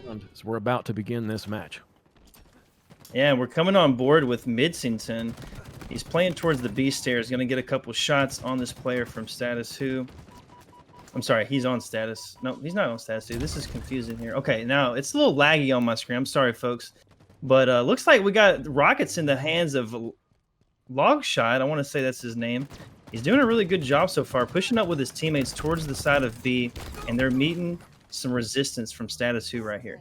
as we're about to begin this match. Yeah, we're coming on board with Midsington. He's playing towards the B stairs. Going to get a couple shots on this player from Status Who. I'm sorry, he's on Status. No, he's not on Status Who. This is confusing here. Okay, now it's a little laggy on my screen. I'm sorry, folks. But looks like we got rockets in the hands of Logshot. I want to say that's his name. He's doing a really good job so far, pushing up with his teammates towards the side of B, and they're meeting some resistance from Status Who right here.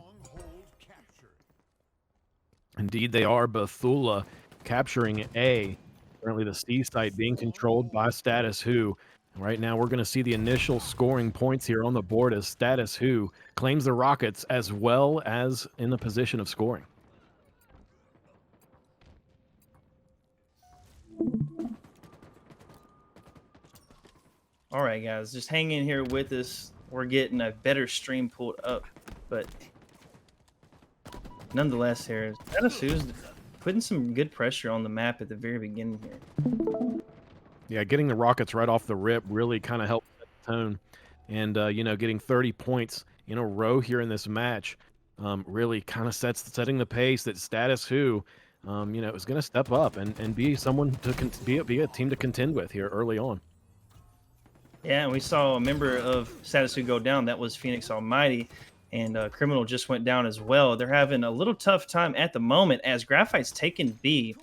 Indeed, they are. Bethula capturing A. Currently, the C site being controlled by Status Who. Right now, we're going to see the initial scoring points here on the board as Status Who claims the rockets as well as in the position of scoring. All right, guys, just hang in here with us. We're getting a better stream pulled up, but nonetheless, here, Status Who's putting some good pressure on the map at the very beginning here. Yeah, getting the rockets right off the rip really kind of helped set the tone. And, getting 30 points in a row here in this match really kind of setting the pace that Status Who, is going to step up and be someone to be a team to contend with here early on. Yeah, and we saw a member of Status Who go down. That was Phoenix Almighty, and Criminal just went down as well. They're having a little tough time at the moment as Graphite's taking B,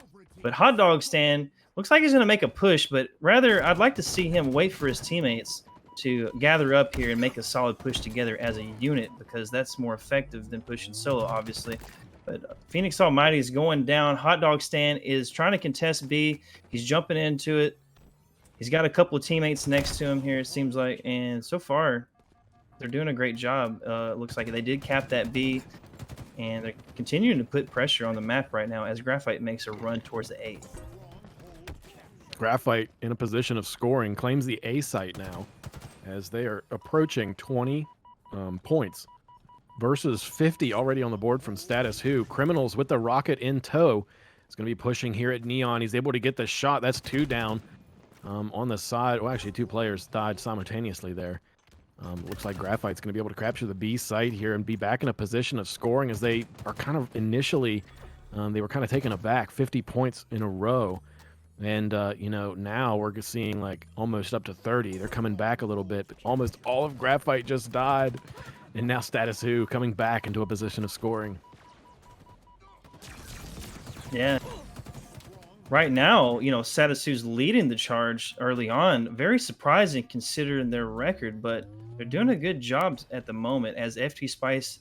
but Hot Dog Stand looks like he's going to make a push, but rather I'd like to see him wait for his teammates to gather up here and make a solid push together as a unit, because that's more effective than pushing solo, obviously. But Phoenix Almighty is going down. Hot Dog Stand is trying to contest B. He's jumping into it. He's got a couple of teammates next to him here, it seems like, and so far they're doing a great job. It looks like they did cap that B, and they're continuing to put pressure on the map right now as Graphite makes a run towards the A. Graphite in a position of scoring claims the A site now as they are approaching 20 points versus 50 already on the board from Status Who. Criminals with the rocket in tow is going to be pushing here at Neon. He's able to get the shot. That's 2 down on the side. Well, actually, 2 players died simultaneously there. Looks like Graphite's going to be able to capture the B site here and be back in a position of scoring as they are kind of initially, they were kind of taken aback, 50 points in a row. And, now we're seeing like almost up to 30. They're coming back a little bit, but almost all of Graphite just died. And now Status Who coming back into a position of scoring. Yeah. Right now, Status Who's leading the charge early on. Very surprising considering their record, but they're doing a good job at the moment as FT Spice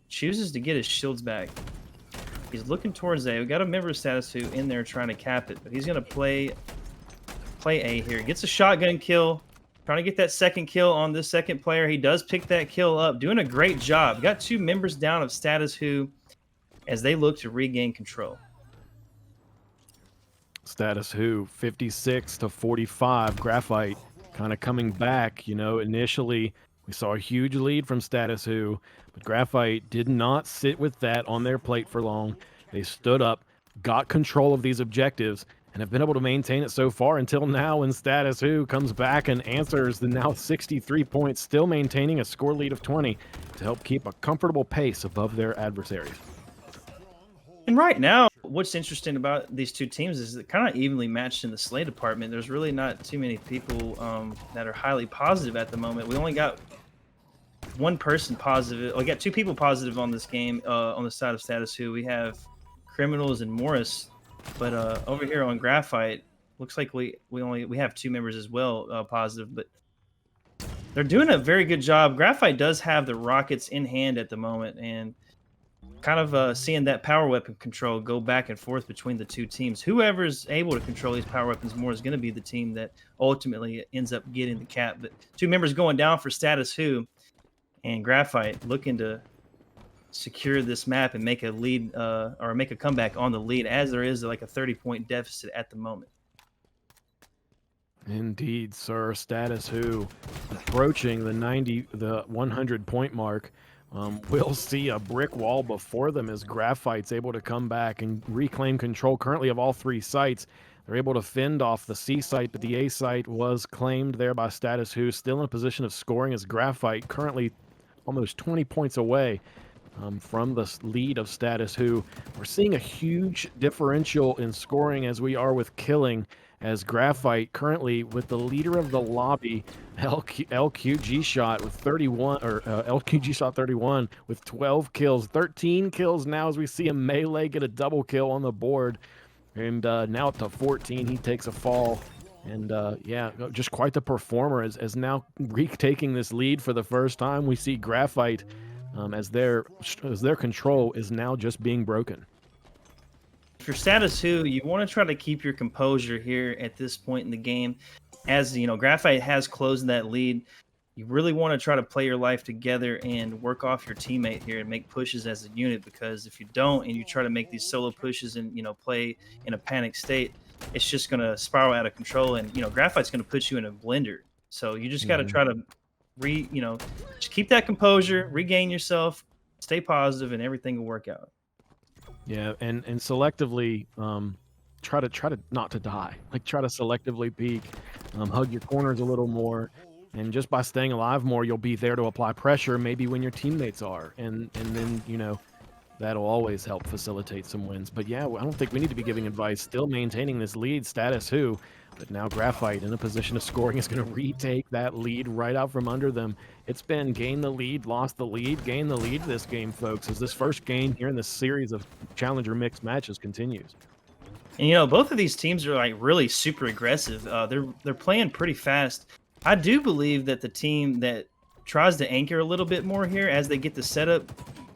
chooses to get his shields back. He's looking towards A. We got a member of Status Who in there trying to cap it, but he's going to play A here. Gets a shotgun kill, trying to get that second kill on this second player. He does pick that kill up, doing a great job. Got 2 members down of Status Who as they look to regain control. Status Who 56 to 45. Graphite kind of coming back. Initially we saw a huge lead from Status Who, but Graphite did not sit with that on their plate for long. They stood up, got control of these objectives, and have been able to maintain it so far until now when Status Who comes back and answers the now 63 points, still maintaining a score lead of 20 to help keep a comfortable pace above their adversaries. And right now, what's interesting about these 2 teams is they're kind of evenly matched in the Slay department. There's really not too many people that are highly positive at the moment. We only got 1 person positive. We got 2 people positive on this game on the side of Status Who. We have Criminals and Morris, but over here on Graphite, looks like we have 2 members as well positive. But they're doing a very good job. Graphite does have the rockets in hand at the moment, and kind of seeing that power weapon control go back and forth between the 2 teams. Whoever's able to control these power weapons more is going to be the team that ultimately ends up getting the cap. But 2 members going down for Status Who, and Graphite looking to secure this map and make a lead or make a comeback on the lead, as there is like a 30-point deficit at the moment. Indeed, sir. Status Who approaching the 100-point mark. We'll see a brick wall before them as Graphite's able to come back and reclaim control currently of all 3 sites. They're able to fend off the C site, but the A site was claimed there by Status Who, still in a position of scoring as Graphite currently almost 20 points away from the lead of Status Who. We're seeing a huge differential in scoring as we are with killing, as Graphite currently with the leader of the lobby, LQG Shot with 31, or LQG Shot 31 with 12 kills, 13 kills now as we see a Melee get a double kill on the board. And now up to 14, he takes a fall. And yeah, just quite the performer as now retaking this lead for the first time. We see Graphite as their control is now just being broken. For Status Who, you want to try to keep your composure here at this point in the game. As you know, Graphite has closed that lead. You really want to try to play your life together and work off your teammate here and make pushes as a unit, because if you don't and you try to make these solo pushes and play in a panic state, it's just going to spiral out of control, and Graphite's going to put you in a blender. So you just got to try to just keep that composure, regain yourself, stay positive, and everything will work out. Yeah, and selectively try to not to die. Like, try to selectively peek, hug your corners a little more, and just by staying alive more, you'll be there to apply pressure maybe when your teammates are, and then that'll always help facilitate some wins. But yeah, I don't think we need to be giving advice. Still maintaining this lead, Status Who, but now Graphite in a position of scoring is going to retake that lead right out from under them. It's been gain the lead, lost the lead, gain the lead this game, folks, as this first game here in this series of Challenger mixed matches continues. And both of these teams are like really super aggressive. They're playing pretty fast. I do believe that the team that tries to anchor a little bit more here as they get the setup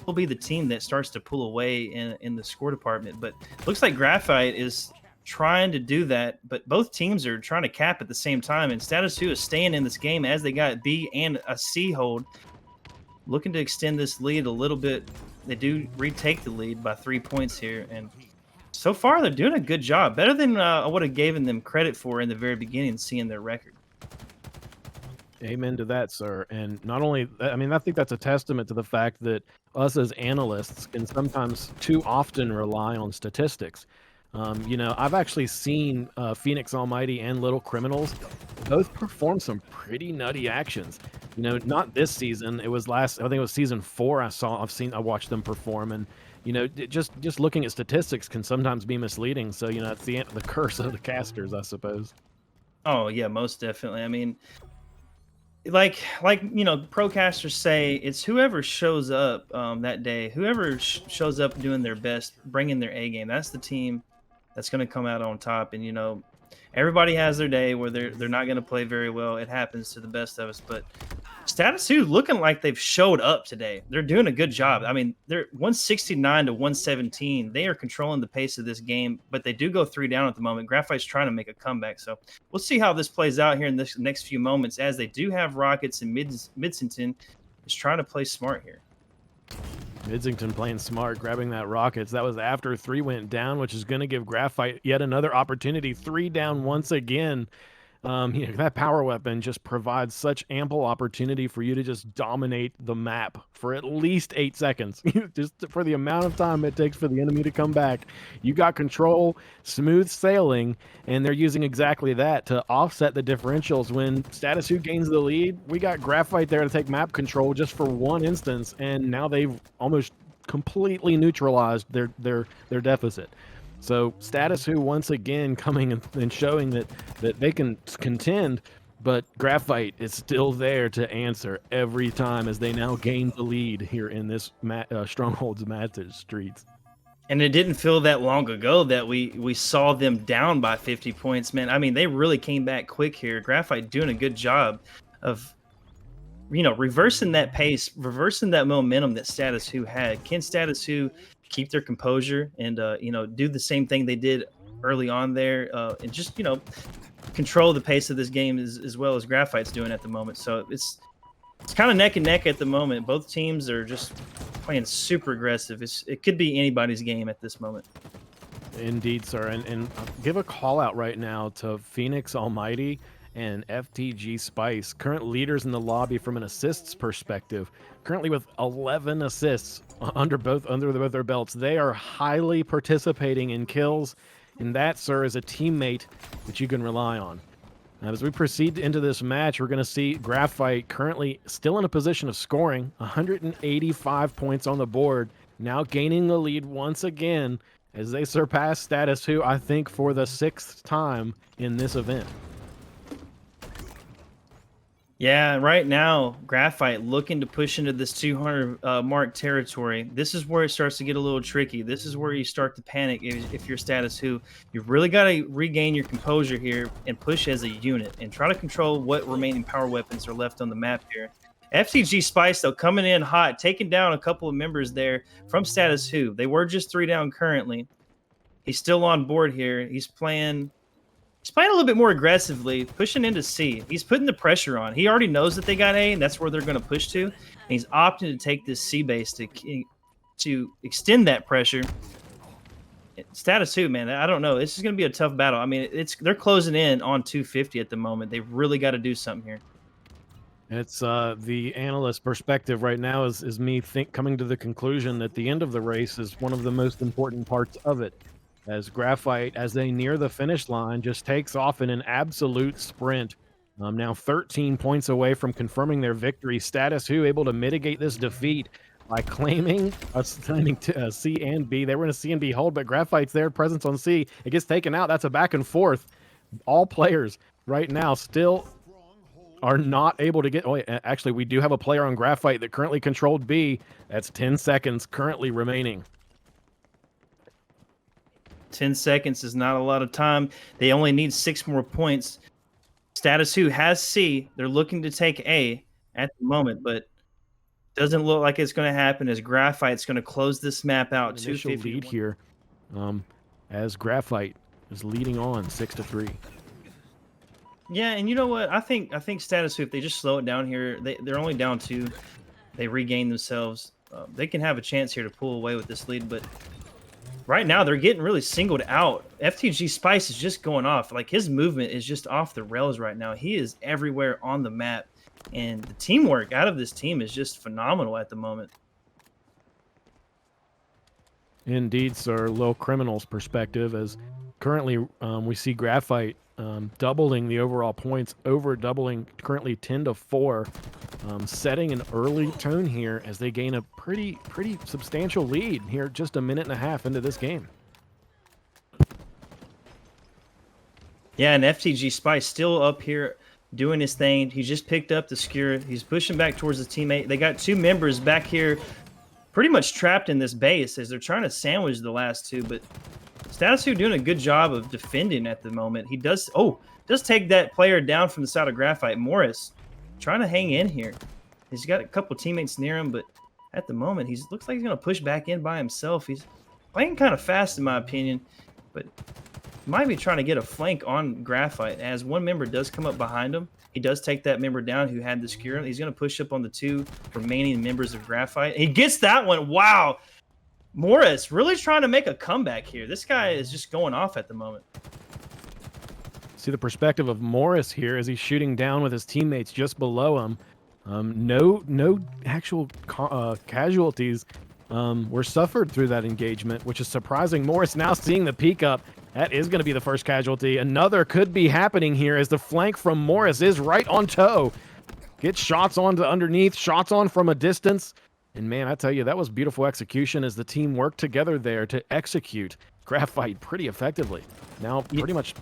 will be the team that starts to pull away in the score department. But looks like Graphite is trying to do that, but both teams are trying to cap at the same time, and Status Who is staying in this game as they got B and a C hold, looking to extend this lead a little bit. They do retake the lead by 3 points here, and so far they're doing a good job, better than I would have given them credit for in the very beginning, seeing their record. Amen to that, sir. And not only that, I mean, I think that's a testament to the fact that us as analysts can sometimes too often rely on statistics. I've actually seen Phoenix Almighty and Little Criminals both perform some pretty nutty actions. Not this season. It was I think it was season 4. I watched them perform, and just looking at statistics can sometimes be misleading. So it's the curse of the casters, I suppose. Oh yeah, most definitely. I mean, like procasters say, it's whoever shows up that day, whoever shows up doing their best, bringing their A game, that's the team that's going to come out on top. And everybody has their day where they're not going to play very well. It happens to the best of us, but Status Who looking like they've showed up today. They're doing a good job. I mean, they're 169 to 117. They are controlling the pace of this game, but they do go 3 down at the moment. Graphite's trying to make a comeback, so we'll see how this plays out here in this next few moments, as they do have Rockets, and Midsington is trying to play smart here. Midsington playing smart, grabbing that Rockets. That was after 3 went down, which is going to give Graphite yet another opportunity. 3 down once again. That power weapon just provides such ample opportunity for you to just dominate the map for at least 8 seconds. Just for the amount of time it takes for the enemy to come back. You got control, smooth sailing, and they're using exactly that to offset the differentials. When Status Who gains the lead, we got Graphite there to take map control just for one instance, and now they've almost completely neutralized their deficit. So Status Who once again coming and showing that they can contend, but Graphite is still there to answer every time as they now gain the lead here in this Strongholds Matches streets. And it didn't feel that long ago that we saw them down by 50 points, man. I mean, they really came back quick here. Graphite doing a good job of reversing that pace, reversing that momentum that Status Who had. Can Status Who keep their composure and do the same thing they did early on there, and just control the pace of this game as well as Graphite's doing at the moment? So it's kind of neck and neck at the moment. Both teams are just playing super aggressive. It could be anybody's game at this moment. Indeed, sir. And give a call out right now to Phoenix Almighty and FTG Spice, current leaders in the lobby from an assists perspective, currently with 11 assists under both their belts. They are highly participating in kills, and that, sir, is a teammate that you can rely on. And as we proceed into this match, we're going to see Graphite currently still in a position of scoring, 185 points on the board, now gaining the lead once again as they surpass Status Who, I think, for the 6th time in this event. Yeah, right now, Graphite looking to push into this 200 mark territory. This is where it starts to get a little tricky. This is where you start to panic if you're Status Who. You've really got to regain your composure here and push as a unit and try to control what remaining power weapons are left on the map here. FTG Spice, though, coming in hot, taking down a couple of members there from Status Who. They were just 3 down currently. He's still on board here. He's playing a little bit more aggressively, pushing into C. He's putting the pressure on. He already knows that they got A, and that's where they're going to push to. And he's opting to take this C base to extend that pressure. Status Who, man, I don't know. This is going to be a tough battle. I mean, they're closing in on 250 at the moment. They've really got to do something here. It's the analyst perspective right now is me coming to the conclusion that the end of the race is one of the most important parts of it. As Graphite, as they near the finish line, just takes off in an absolute sprint. Now 13 points away from confirming their victory. Status Who able to mitigate this defeat by claiming C and B. They were in a C and B hold, but Graphite's there, presence on C. It gets taken out. That's a back and forth. All players right now still are not able to get... Oh, actually, we do have a player on Graphite that currently controlled B. That's 10 seconds currently remaining. 10 seconds is not a lot of time. They only need 6 more points. Status Who has C. They're looking to take A at the moment, but doesn't look like it's going to happen as Graphite's going to close this map out. Initial lead here as Graphite is leading on 6-3. Yeah, and you know what? I think Status Who, if they just slow it down here, they're only down 2. They regain themselves. They can have a chance here to pull away with this lead, but right now, they're getting really singled out. FTG Spice is just going off. Like, his movement is just off the rails right now. He is everywhere on the map. And the teamwork out of this team is just phenomenal at the moment. Indeed, sir. Low Criminal's perspective, as currently we see Graphite doubling the overall points, doubling currently 10-4, setting an early tone here as they gain a pretty substantial lead here just a minute and a half into this game. Yeah, and FTG Spice still up here doing his thing. He just picked up the skewer. He's pushing back towards his teammate. They got 2 members back here pretty much trapped in this base as they're trying to sandwich the last 2, but Status Who doing a good job of defending at the moment. He does take that player down from the side of Graphite. Morris trying to hang in here. He's got a couple teammates near him, but at the moment, looks like he's going to push back in by himself. He's playing kind of fast, in my opinion, but he might be trying to get a flank on Graphite as one member does come up behind him. He does take that member down who had the skewer. He's going to push up on the 2 remaining members of Graphite. He gets that one. Wow. Morris really trying to make a comeback here. This guy is just going off at the moment. See the perspective of Morris here as he's shooting down with his teammates just below him. No actual casualties were suffered through that engagement, which is surprising. Morris now seeing the peek up. That is going to be the first casualty. Another could be happening here as the flank from Morris is right on toe. Gets shots on to underneath, shots on from a distance. And man, I tell you, that was beautiful execution as the team worked together there to execute Graphite pretty effectively. Now pretty much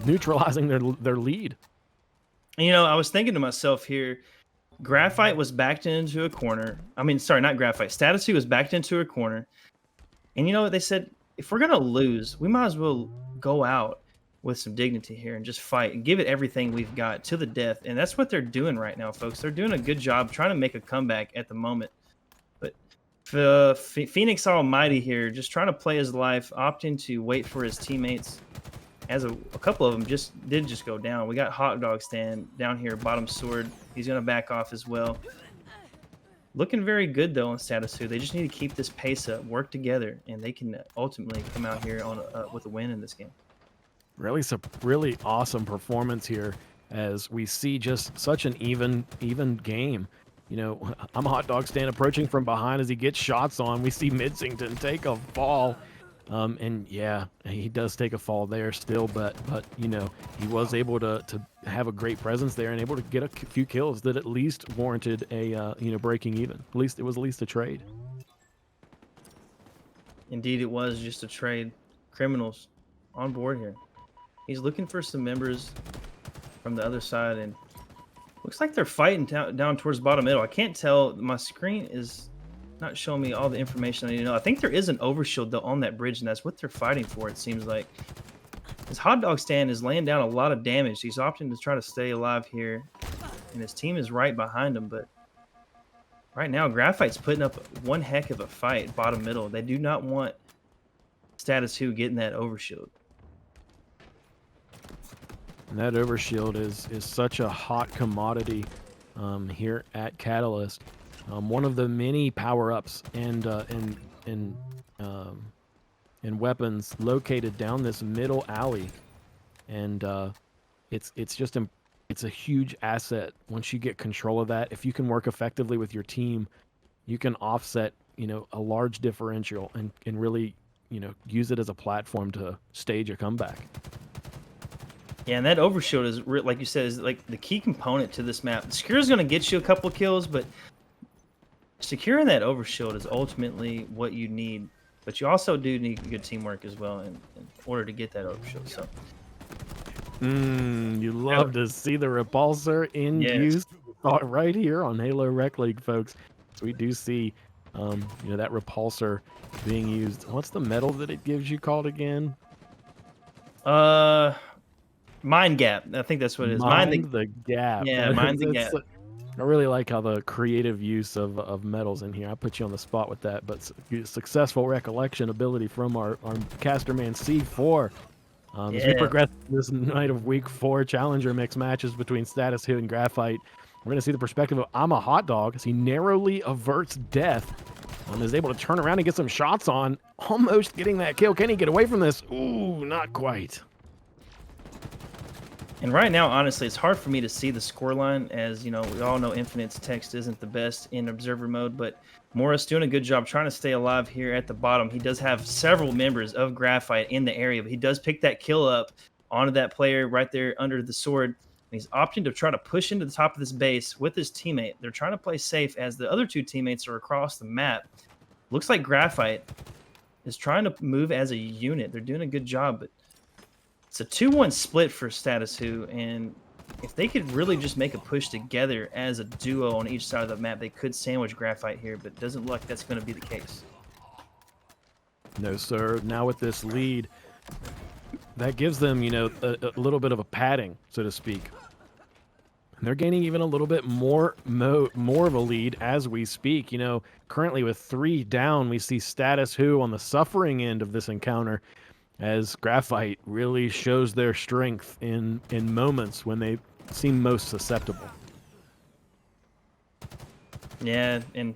neutralizing their lead. You know, I was thinking to myself here, Graphite was backed into a corner. I mean, sorry, not Graphite. Status Who was backed into a corner. And you know what they said? If we're going to lose, we might as well go out with some dignity here and just fight and give it everything we've got to the death. And that's what they're doing right now, folks. They're doing a good job trying to make a comeback at the moment. But Phoenix Almighty here, just trying to play his life, opting to wait for his teammates. As a couple of them did just go down. We got Hot Dog Stand down here, bottom sword. He's going to back off as well. Looking very good, though, on Status Who. They just need to keep this pace up, work together, and they can ultimately come out here on with a win in this game. Really awesome performance here as we see just such an even game. You know, I'm Hot Dog Stand approaching from behind as he gets shots on. We see Midsington take a fall And yeah, he does take a fall there still, but you know, he was able to have a great presence there and able to get a few kills that at least warranted a you know, breaking even. At least it was at least a trade. Indeed, it was just a trade. Criminals on board here. He's looking for some members from the other side, and looks like they're fighting down towards bottom middle. I can't tell. My screen is not showing me all the information I need to know. I think there is an overshield though on that bridge, and that's what they're fighting for. It seems like his hot dog stand is laying down a lot of damage. He's opting to try to stay alive here, and his team is right behind him. But right now, Graphite's putting up one heck of a fight, bottom middle. They do not want Status 2 getting that overshield. And that overshield is such a hot commodity here at Catalyst. One of the many power-ups and weapons located down this middle alley, and it's just it's a huge asset once you get control of that. If you can work effectively with your team, you can offset, you know, a large differential and really, you know, use it as a platform to stage a comeback. Yeah, and that overshield is, like you said, is like the key component to this map. Secure is going to get you a couple of kills, but securing that overshield is ultimately what you need. But you also do need good teamwork as well in order to get that overshield. So, you love to see the repulsor in use right here on Halo Rec League, folks. So we do see, you know, that repulsor being used. What's the metal that it gives you called again? Mind Gap. I think that's what it is. Mind the Gap. Yeah, Mind the Gap. I really like how the creative use of metals in here. I put you on the spot with that, but successful recollection ability from our caster man C4. As we progress this night of week 4 Challenger mix matches between Status 2 and Graphite, we're going to see the perspective of I'm a Hot Dog as he narrowly averts death. Is able to turn around and get some shots on, almost getting that kill. Can he get away from this? Ooh, not quite. And right now, honestly, it's hard for me to see the scoreline, as you know, we all know Infinite's text isn't the best in observer mode, but Morris doing a good job trying to stay alive here at the bottom. He does have several members of Graphite in the area, but he does pick that kill up onto that player right there under the sword. And he's opting to try to push into the top of this base with his teammate. They're trying to play safe as the other two teammates are across the map. Looks like Graphite is trying to move as a unit. They're doing a good job, but it's a 2-1 split for Status Who, and if they could really just make a push together as a duo on each side of the map, they could sandwich Graphite here, but it doesn't look like that's going to be the case. No, sir. Now with this lead, that gives them, you know, a little bit of a padding, so to speak. And they're gaining even a little bit more of a lead as we speak. You know, currently with 3 down, we see Status Who on the suffering end of this encounter, as Graphite really shows their strength in moments when they seem most susceptible. Yeah, and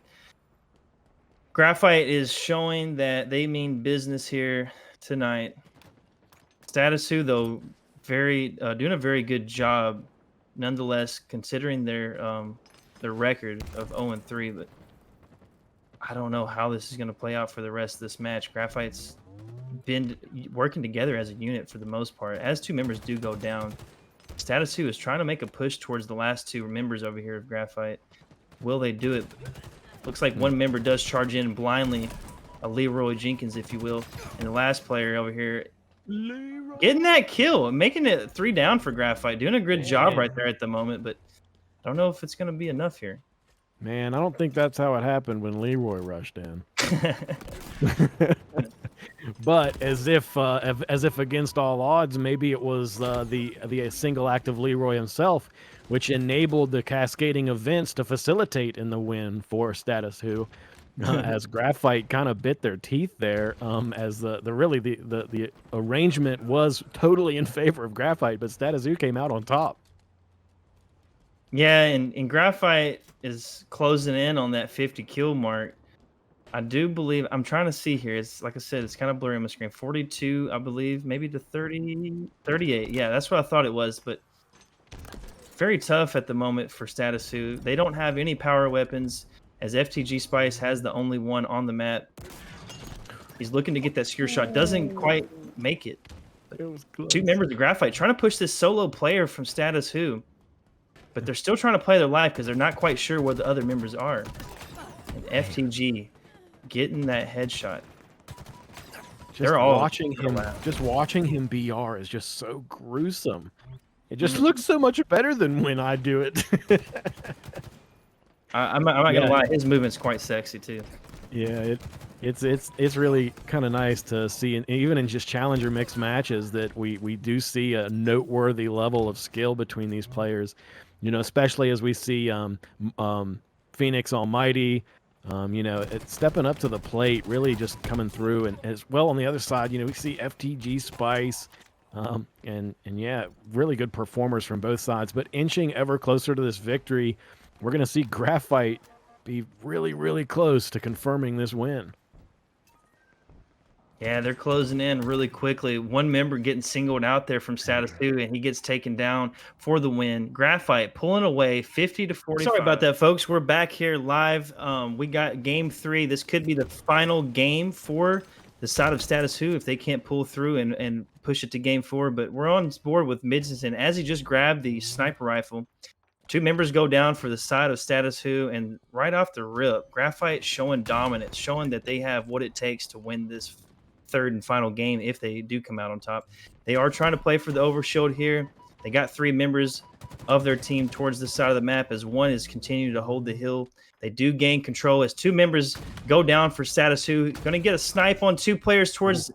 Graphite is showing that they mean business here tonight. Status Who, though, doing a very good job, nonetheless, considering their record of 0-3. But I don't know how this is going to play out for the rest of this match. Graphite's been working together as a unit for the most part. As 2 members do go down, Status 2 is trying to make a push towards the last 2 members over here of Graphite. Will they do it? Looks like one member does charge in blindly, a Leroy Jenkins, if you will. And the last player over here getting that kill, making it 3 down for Graphite. Doing a good job right there at the moment, but I don't know if it's going to be enough here. Man, I don't think that's how it happened when Leroy rushed in. But as if against all odds, maybe it was the single act of Leroy himself, which enabled the cascading events to facilitate in the win for Status Who, as Graphite kind of bit their teeth there. As the arrangement was totally in favor of Graphite, but Status Who came out on top. Yeah, and Graphite is closing in on that 50 kill mark. I do believe, I'm trying to see here. It's like I said, it's kind of blurry on my screen. 42, I believe, maybe to 30, 38. Yeah, that's what I thought it was, but very tough at the moment for Status Who. They don't have any power weapons, as FTG Spice has the only one on the map. He's looking to get that secure shot. Doesn't quite make it. It was close. Two members of Graphite trying to push this solo player from Status Who. But they're still trying to play their life because they're not quite sure where the other members are. And FTG getting that headshot. Just watching him BR is just so gruesome. It just looks so much better than when I do it. I'm not gonna lie, his movement's quite sexy too. Yeah, it's really kind of nice to see, even in just challenger mixed matches, that we do see a noteworthy level of skill between these players. You know, especially as we see Phoenix Almighty, you know, stepping up to the plate, really just coming through, and as well on the other side, you know, we see FTG Spice. And yeah, really good performers from both sides, but inching ever closer to this victory. We're going to see Graphite be really, really close to confirming this win. Yeah, they're closing in really quickly. One member getting singled out there from Status 2, and he gets taken down for the win. Graphite pulling away 50-45. Sorry about that, folks. We're back here live. We got game 3. This could be the final game for the side of Status Who if they can't pull through and push it to game 4. But we're on board with Midson as he just grabbed the sniper rifle. Two members go down for the side of Status Who, and right off the rip, Graphite showing dominance, showing that they have what it takes to win this third and final game if they do come out on top. They are trying to play for the overshield here. They got 3 members of their team towards the side of the map as one is continuing to hold the hill. They do gain control as 2 members go down for Status Who. Going to get a snipe on 2 players towards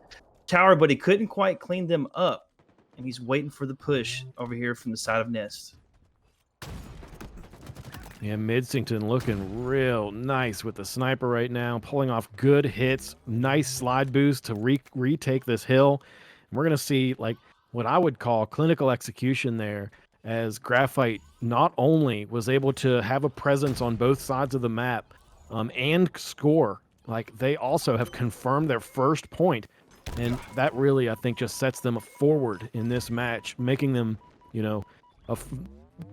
tower, but he couldn't quite clean them up. And he's waiting for the push over here from the side of Nest. Yeah, Midsington looking real nice with the sniper right now, pulling off good hits, nice slide boost to retake this hill. And we're going to see like what I would call clinical execution there, as Graphite not only was able to have a presence on both sides of the map and score, like they also have confirmed their first point. And that really, I think, just sets them forward in this match, making them, you know,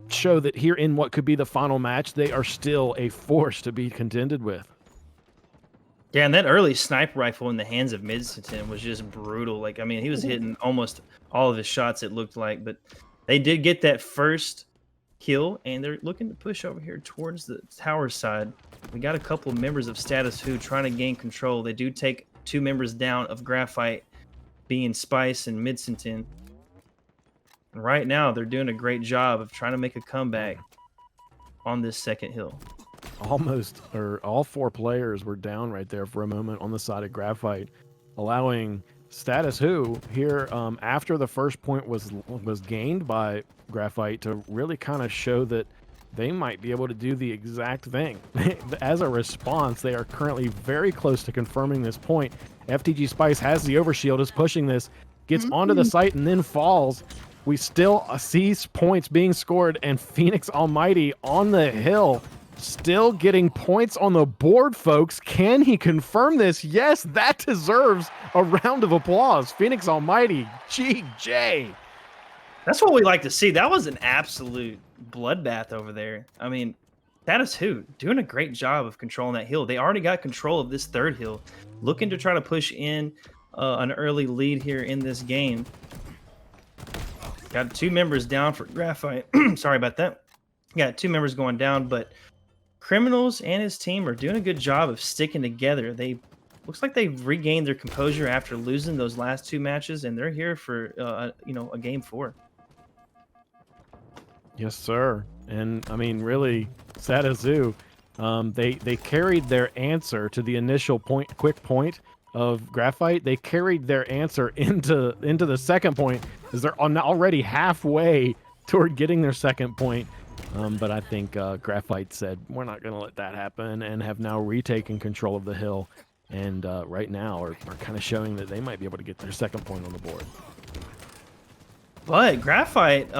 show that here in what could be the final match, they are still a force to be contended with. Yeah, and that early sniper rifle in the hands of Midson was just brutal. Like, I mean, he was hitting almost all of his shots, it looked like. But they did get that first kill, and they're looking to push over here towards the tower side. We got a couple of members of Status Who trying to gain control. They do take 2 members down of Graphite, being Spice and Midson. Right now, they're doing a great job of trying to make a comeback on this second hill. All 4 players were down right there for a moment on the side of Graphite, allowing Status Who here after the first point was gained by Graphite to really kind of show that they might be able to do the exact thing. As a response, they are currently very close to confirming this point. FTG Spice has the overshield, is pushing this, gets onto the site, and then falls. We still see points being scored, and Phoenix Almighty on the hill still getting points on the board, folks. Can he confirm this? Yes, that deserves a round of applause. Phoenix Almighty, GJ. That's what we like to see. That was an absolute bloodbath over there. I mean, Status Who doing a great job of controlling that hill. They already got control of this third hill, looking to try to push in an early lead here in this game. Got 2 members down for Graphite. Sorry about that. Got 2 members going down, but Criminals and his team are doing a good job of sticking together. Looks like they've regained their composure after losing those last 2 matches, and they're here for a game 4. Yes, sir. And I mean, really, Status Who, they carried their answer to the initial quick point of Graphite. They carried their answer into the second point, as they're already halfway toward getting their second point. But I think Graphite said, we're not going to let that happen, and have now retaken control of the hill. And right now are kind of showing that they might be able to get their second point on the board. But Graphite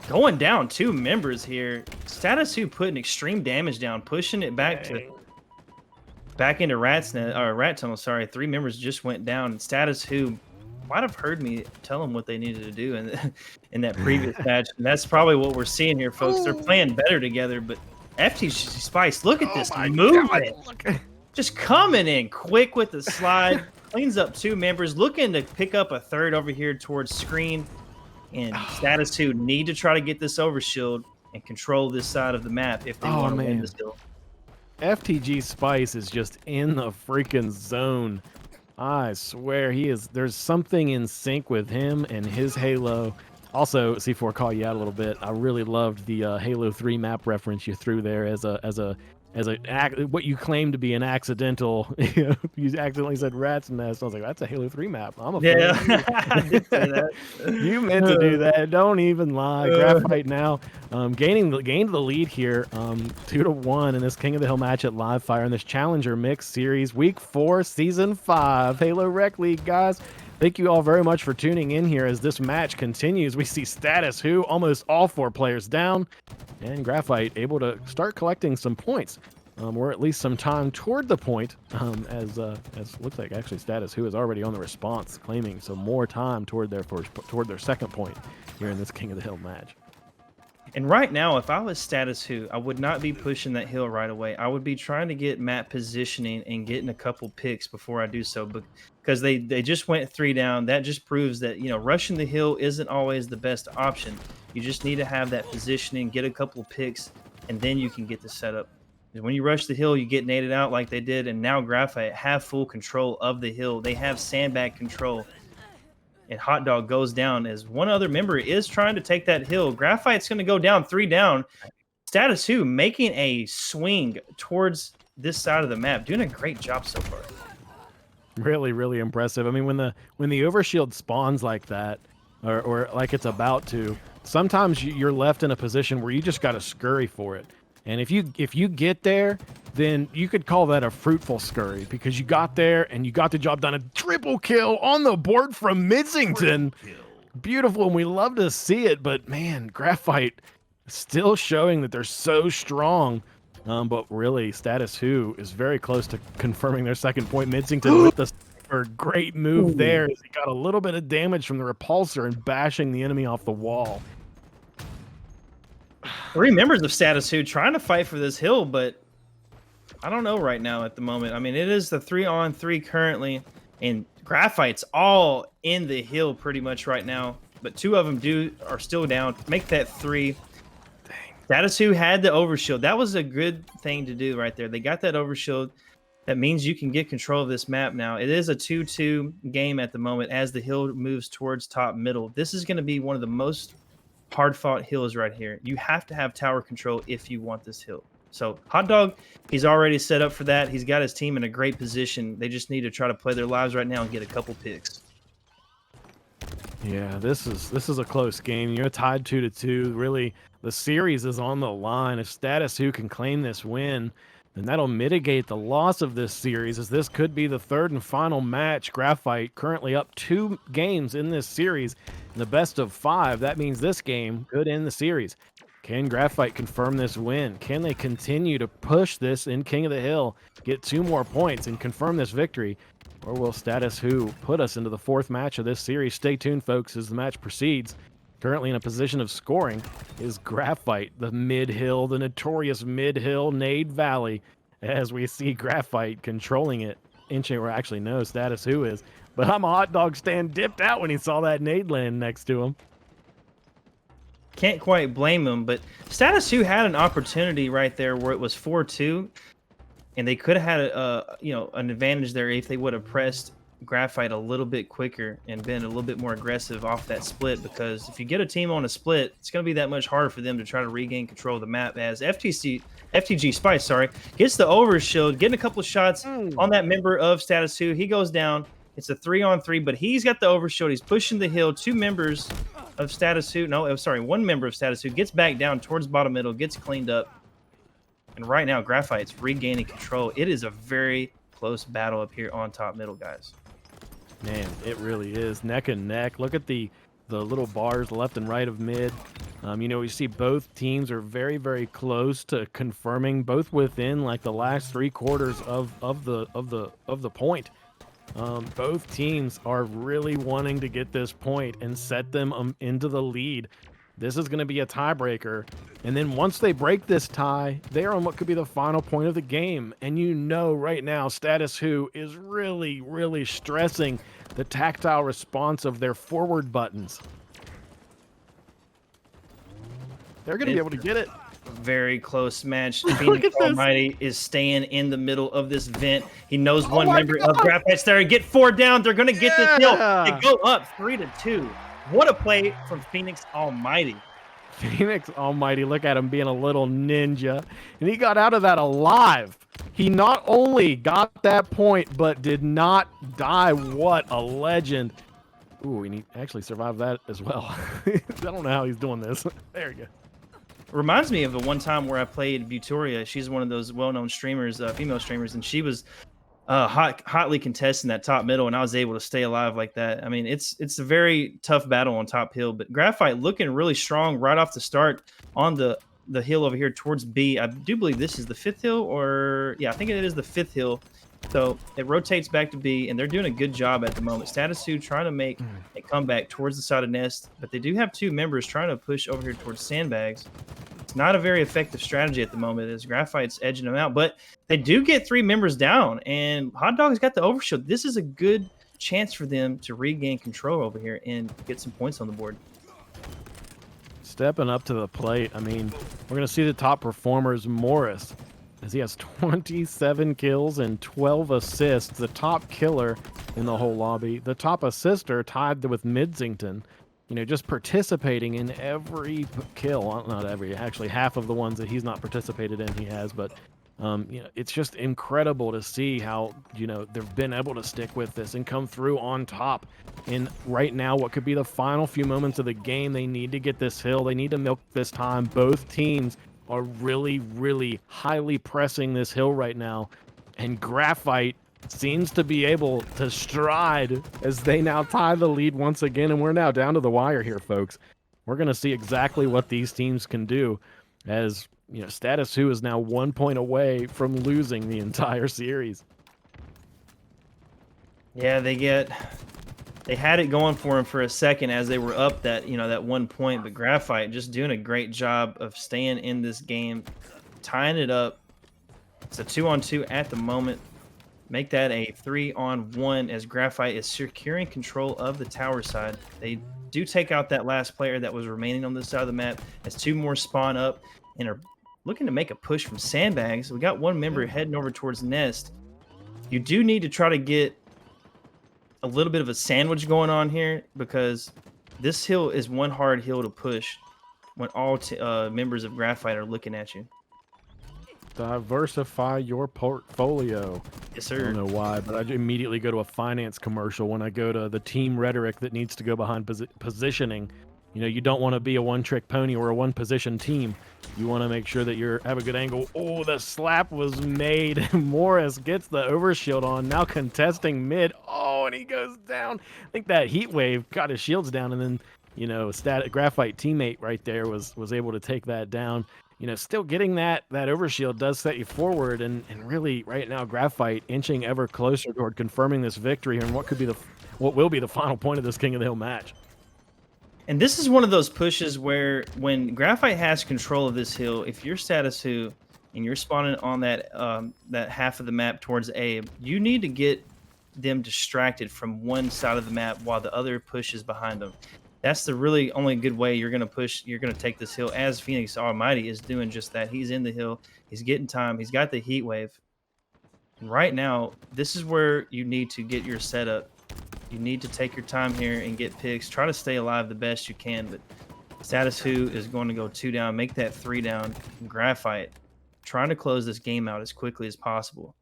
going down 2 members here. Status Who putting extreme damage down, pushing it back into Rat Tunnel. Sorry, 3 members just went down. Status Who might have heard me tell them what they needed to do in that previous match. And that's probably what we're seeing here, folks. They're playing better together. But FTG Spice, look at this movement. Just coming in quick with the slide. cleans up 2 members, looking to pick up a third over here towards screen. And Status 2 need to try to get this overshield and control this side of the map if they want to win this hill. FTG Spice is just in the freaking zone. I swear he is. There's something in sync with him and his Halo. Also, C4 call you out a little bit. I really loved the Halo 3 map reference you threw there as what you claim to be an accidental. You accidentally said Rat's Nest. I was like, that's a Halo 3 map. I'm a fan. I did say that. You meant to do that. Don't even lie. Graphite now gained the lead here, 2-1 in this King of the Hill match at Live Fire in this Challenger Mixed Series, Week 4, Season 5, Halo Rec League, guys. Thank you all very much for tuning in here as this match continues. We see Status Who, almost all 4 players down, and Graphite able to start collecting some points, or at least some time toward the point, as looks like actually Status Who is already on the response, claiming some more time toward their second point here in this King of the Hill match. And right now, if I was Status Who, I would not be pushing that hill right away. I would be trying to get map positioning and getting a couple picks before I do so, because they just went 3 down. That just proves that, rushing the hill isn't always the best option. You just need to have that positioning, get a couple picks, and then you can get the setup. When you rush the hill, you get naded out like they did, and now Graphite have full control of the hill. They have sandbag control. And Hot Dog goes down as one other member is trying to take that hill. Graphite's going to go down 3 down. Status Who making a swing towards this side of the map, doing a great job so far. Really, really impressive. I mean, when the overshield spawns like that, or like it's about to, sometimes you're left in a position where you just got to scurry for it. And if you get there, then you could call that a fruitful scurry, because you got there and you got the job done. A triple kill on the board from Midzington. Beautiful, and we love to see it. But man, Graphite still showing that they're so strong. But really, Status Who is very close to confirming their second point. Midzington with the sniper. Great move there, as he got a little bit of damage from the repulsor and bashing the enemy off the wall. 3 members of Status Who trying to fight for this hill, but I don't know right now at the moment. I mean, it is the 3-on-3 currently, and Graphite's all in the hill pretty much right now, but 2 of them are still down. Make that 3. Dang. Status Who had the overshield. That was a good thing to do right there. They got that overshield. That means you can get control of this map now. It is a 2-2 game at the moment as the hill moves towards top middle. This is going to be one of the most hard-fought hills right here. You have to have tower control if you want this hill. So Hot Dog, he's already set up for that. He's got his team in a great position. They just need to try to play their lives right now and get a couple picks. Yeah, this is a close game. You're tied 2-2. Really, the series is on the line. If Status Who can claim this win, then that'll mitigate the loss of this series, as this could be the 3rd and final match. Graphite currently up 2 games in this series. In the best of 5, that means this game could end the series. Can Graphite confirm this win? Can they continue to push this in King of the Hill, get 2 more points, and confirm this victory? Or will Status Who put us into the 4th match of this series? Stay tuned, folks, as the match proceeds. Currently in a position of scoring is Graphite, the mid-hill, the notorious mid-hill Nade Valley, as we see Graphite controlling it. Or actually, no, Status Who is. But I'm a Hot Dog stand dipped out when he saw that nade land next to him. Can't quite blame him, but Status Who had an opportunity right there where it was 4-2, and they could have had an advantage there if they would have pressed Graphite a little bit quicker and been a little bit more aggressive off that split, because if you get a team on a split, it's going to be that much harder for them to try to regain control of the map, as FTG Spice, gets the overshield, getting a couple of shots on that member of Status Who. He goes down. It's a 3-on-3, but he's got the overshield. He's pushing the hill. 2 members of Status Who, one member of Status Who gets back down towards bottom middle, gets cleaned up. And right now, Graphite's regaining control. It is a very close battle up here on top middle, guys. Man, it really is neck and neck. Look at the little bars left and right of mid. You see both teams are very, very close to confirming, both within like the last 3 quarters of the point. Both teams are really wanting to get this point and set them into the lead. This is going to be a tiebreaker. And then once they break this tie, they are on what could be the final point of the game. And you know right now, Status Who is really, really stressing the tactile response of their forward buttons. They're going to be able to get it. Very close match. Phoenix Almighty is staying in the middle of this vent. He knows one member of Graphite's there. Get 4 down. They're going to get this hill. They go up 3-2. What a play from Phoenix Almighty. Phoenix Almighty, look at him being a little ninja. And he got out of that alive. He not only got that point, but did not die. What a legend. Ooh, and he actually survived that as well. I don't know how he's doing this. There you go. Reminds me of the one time where I played Victoria. She's one of those well-known streamers, female streamers, and she was hotly contesting that top middle, and I was able to stay alive like that. I mean, it's a very tough battle on top hill, but Graphite looking really strong right off the start on the hill over here towards B. I do believe this is the 5th hill, or yeah, I think it is the 5th hill. So it rotates back to B, and they're doing a good job at the moment. Status 2 trying to make a comeback towards the side of Nest, but they do have 2 members trying to push over here towards Sandbags. It's not a very effective strategy at the moment as Graphite's edging them out, but they do get 3 members down, and Hot Dog's got the overshield. This is a good chance for them to regain control over here and get some points on the board. Stepping up to the plate. I mean, we're going to see the top performers, Morris, as he has 27 kills and 12 assists, the top killer in the whole lobby. The top assister tied with Midsington, you know, just participating in every kill. Well, not every, actually half of the ones that he's not participated in he has, but you know, it's just incredible to see how, you know, they've been able to stick with this and come through on top. And right now, what could be the final few moments of the game, they need to get this hill. They need to milk this time. Both teams are really, really highly pressing this hill right now. And Graphite seems to be able to stride as they now tie the lead once again. And we're now down to the wire here, folks. We're going to see exactly what these teams can do as, you know, Status Who is now 1 point away from losing the entire series. Yeah, they had it going for them for a second as they were up that, you know, that 1 point, but Graphite just doing a great job of staying in this game, tying it up. It's a 2-on-2 at the moment. Make that a 3-on-1 as Graphite is securing control of the tower side. They do take out that last player that was remaining on this side of the map as 2 more spawn up and are looking to make a push from Sandbags. We got 1 member heading over towards Nest. You do need to try to get a little bit of a sandwich going on here because this hill is one hard hill to push when all members of Graphite are looking at you. Diversify your portfolio. Yes, sir. I don't know why, but I immediately go to a finance commercial when I go to the team rhetoric that needs to go behind positioning. You know, you don't want to be a one-trick pony or a one-position team. You want to make sure that you have a good angle. Oh, the slap was made. Morris gets the overshield on, now contesting mid. Oh, and he goes down. I think that heat wave got his shields down, and then, you know, Graphite teammate right there was able to take that down. You know, still getting that overshield does set you forward, and really right now Graphite inching ever closer toward confirming this victory and what will be the final point of this King of the Hill match. And this is one of those pushes where when Graphite has control of this hill, if you're Status Who and you're spawning on that that half of the map towards A, you need to get them distracted from one side of the map while the other pushes behind them. That's the really only good way you're going to push. You're going to take this hill as Phoenix Almighty is doing just that. He's in the hill. He's getting time. He's got the heat wave. And right now, this is where you need to get your setup. You need to take your time here and get picks. Try to stay alive the best you can. But Status Who is going to go 2 down, make that 3 down. Graphite trying to close this game out as quickly as possible.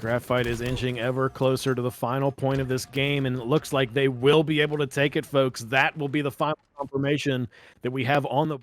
Graphite is inching ever closer to the final point of this game, and it looks like they will be able to take it, folks. That will be the final confirmation that we have on the